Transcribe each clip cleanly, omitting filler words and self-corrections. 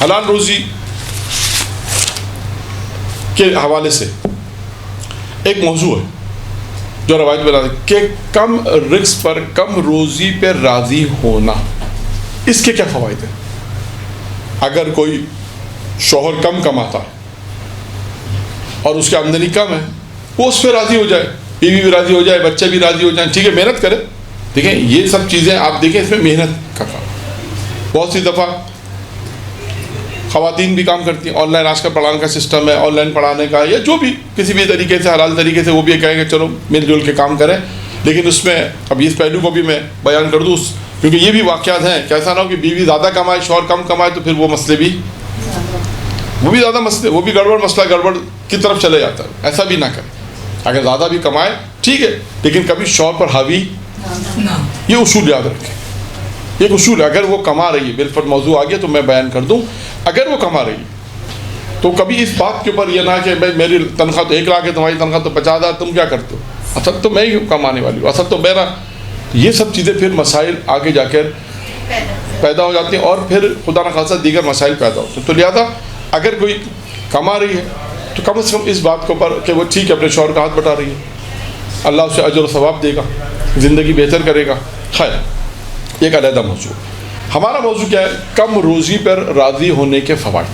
حلال روزی کے حوالے سے ایک موضوع ہے جو روایت بتاتے ہیں کہ کم رزق پر کم روزی پہ راضی ہونا، اس کے کیا فوائد ہیں؟ اگر کوئی شوہر کم کماتا ہے اور اس کی آمدنی کم ہے، وہ اس پہ راضی ہو جائے، بیوی بھی راضی ہو جائے، بچے بھی راضی ہو جائیں، ٹھیک ہے، محنت کرے. دیکھیں یہ سب چیزیں آپ دیکھیں، اس میں محنت کا کام. بہت سی دفعہ خواتین بھی کام کرتی ہیں، آن لائن آج کا پڑھانے کا سسٹم ہے، آن لائن پڑھانے کا، یا جو بھی کسی بھی طریقے سے حلال طریقے سے وہ بھی کہیں گے چلو مل جل کے کام کریں. لیکن اس میں اب اس پہلو کو بھی میں بیان کر دوں، کیونکہ یہ بھی واقعات ہیں کہ ایسا نہ ہو کہ بیوی زیادہ کمائے شوہر کم کمائے تو پھر وہ مسئلے بھی زیادہ مسئلے، وہ بھی گڑبڑ، مسئلہ گڑبڑ کی طرف چلے جاتا ہے. ایسا بھی نہ کریں. اگر زیادہ بھی کمائے ٹھیک ہے، لیکن کبھی شوہر پر حاوی، یہ اصول یاد رکھیں. ایک اصول ہے، اگر وہ کما رہی ہے، بالفرض موضوع آ گیا تو میں بیان کر دوں، اگر وہ کما رہی ہے تو کبھی اس بات کے اوپر یہ نہ کہ بھائی میری تنخواہ تو 1 لاکھ ہے، تمہاری تنخواہ تو 50,000، تم کیا کرتے ہو، اصل تو میں ہی کمانے والی ہوں، اصل تو میرا. یہ سب چیزیں پھر مسائل آگے جا کر پیدا ہو جاتی ہیں اور پھر خدا نخواستہ دیگر مسائل پیدا ہوتے ہیں. تو لہٰذا اگر کوئی کما رہی ہے تو کم از کم اس بات کے اوپر کہ وہ ٹھیک ہے اپنے شوہر کا ہاتھ بٹا رہی ہے، اللہ اسے اجر و ثواب دے گا، زندگی بہتر کرے گا. خیر ایک علیحدہ موضوع. ہمارا موضوع کیا ہے؟ کم روزی پر راضی ہونے کے فوائد.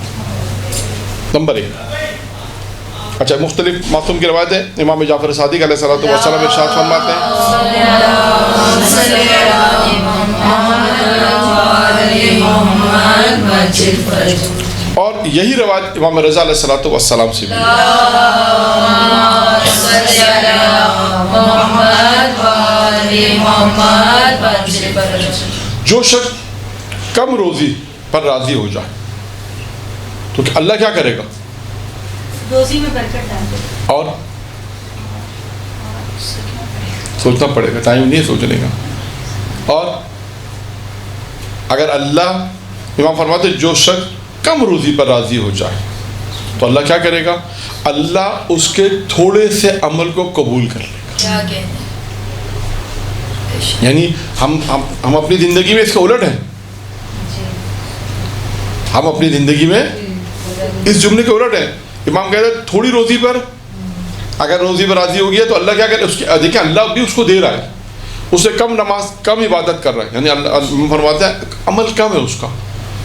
نمبر 1، اچھا مختلف معصوم کی روایت ہے. امام جعفر صادق علیہ الصلوۃ والسلام ارشاد فرماتے ہیں اور یہی روایت امام رضا علیہ الصلوۃ والسلام سے بھی. جو شخص کم روزی پر راضی ہو جائے تو اللہ کیا کرے گا؟ روزی میں برکت ڈال دے. اور سوچنا پڑے گا، ٹائم نہیں سوچنے کا. اور اگر اللہ، امام فرماتے جو شخص کم روزی پر راضی ہو جائے تو اللہ کیا کرے گا؟ اللہ اس کے تھوڑے سے عمل کو قبول کر لے گا. یعنی ہم اپنی زندگی میں اس کے الٹ ہیں. ہم اپنی زندگی میں اس جملے کے الٹ ہیں. امام کہتے ہیں تھوڑی روزی پر اگر روزی پر راضی ہو گیا تو اللہ کیا کرے؟ اس کی دیکھیں اللہ بھی اس کو دے رہا ہے، اس سے کم نماز کم عبادت کر رہا ہے، یعنی اللہ فرماتا ہے عمل کم ہے اس کا،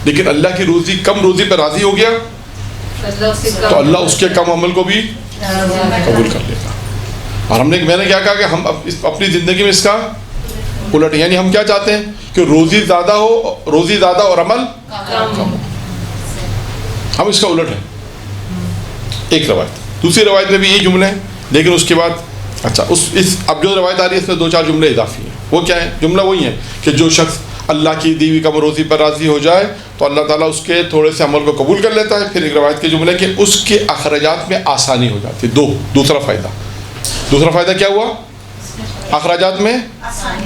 لیکن اللہ کی روزی کم روزی پر راضی ہو گیا تو اللہ اس کے کم عمل کو بھی قبول کر لے گا. اور میں نے کیا کہا کہ ہم اپنی زندگی میں اس کا الٹ، یعنی ہم کیا چاہتے ہیں کہ روزی زیادہ ہو، روزی زیادہ اور عمل کم ہو. ہم اس کا الٹ ہے. ایک روایت. دوسری روایت میں بھی یہی جملے ہیں، لیکن اس کے بعد اچھا اب جو روایت آ رہی ہے اس میں 2-4 جملے اضافی ہیں. وہ کیا ہے؟ جملہ وہی ہے کہ جو شخص اللہ کی دی ہوئی کم روزی پر راضی ہو جائے تو اللہ تعالیٰ اس کے تھوڑے سے عمل کو قبول کر لیتا ہے. پھر ایک روایت کے جملے کہ اس کے اخراجات میں آسانی ہو جاتی ہے. دوسرا فائدہ کیا ہوا؟ اخراجات میں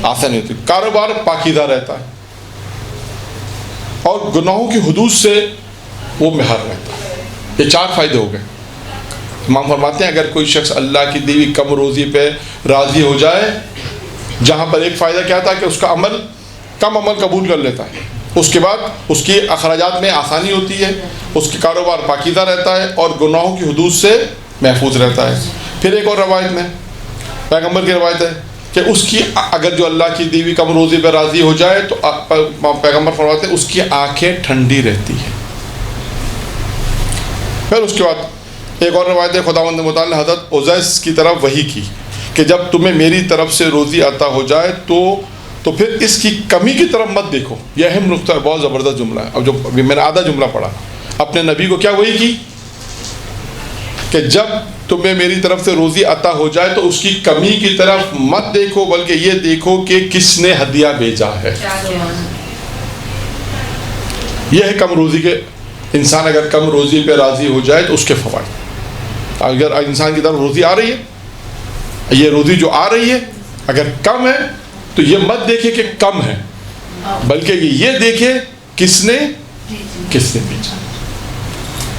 آسانی ہوتی ہے، کاروبار پاکیزہ رہتا ہے اور گناہوں کی حدود سے وہ محر رہتا ہے. یہ 4 فائدے ہو گئے. امام فرماتے ہیں اگر کوئی شخص اللہ کی دی ہوئی کم روزی پہ راضی ہو جائے، جہاں پر ایک فائدہ کیا تھا کہ اس کا کم عمل قبول کر لیتا ہے، اس کے بعد اس کے اخراجات میں آسانی ہوتی ہے، اس کے کاروبار پاکیزہ رہتا ہے اور گناہوں کی حدود سے محفوظ رہتا ہے. پھر ایک اور روایت میں پیغمبر کی روایت ہے کہ اس کی اگر جو اللہ کی دی ہوئی کم روزی پہ راضی ہو جائے تو پیغمبر فرماتے ہیں اس کی آنکھیں ٹھنڈی رہتی ہیں. پھر اس کے بعد ایک اور روایت ہے خداوند متعال نے حضرت عزیز کی طرف وحی کی کہ جب تمہیں میری طرف سے روزی عطا ہو جائے تو پھر اس کی کمی کی طرف مت دیکھو. یہ اہم نقطہ ہے، بہت زبردست جملہ ہے. اب جو میں نے آدھا جملہ پڑھا، اپنے نبی کو کیا وحی کی کہ جب تمہیں میری طرف سے روزی عطا ہو جائے تو اس کی کمی کی طرف مت دیکھو، بلکہ یہ دیکھو کہ کس نے ہدیہ بھیجا ہے. یہ ہے کم روزی کے. انسان اگر کم روزی پہ راضی ہو جائے تو اس کے فوائد. اگر انسان کی طرف روزی آ رہی ہے، یہ روزی جو آ رہی ہے اگر کم ہے تو یہ مت دیکھے کہ کم ہے، بلکہ یہ دیکھے کس نے بھیجا.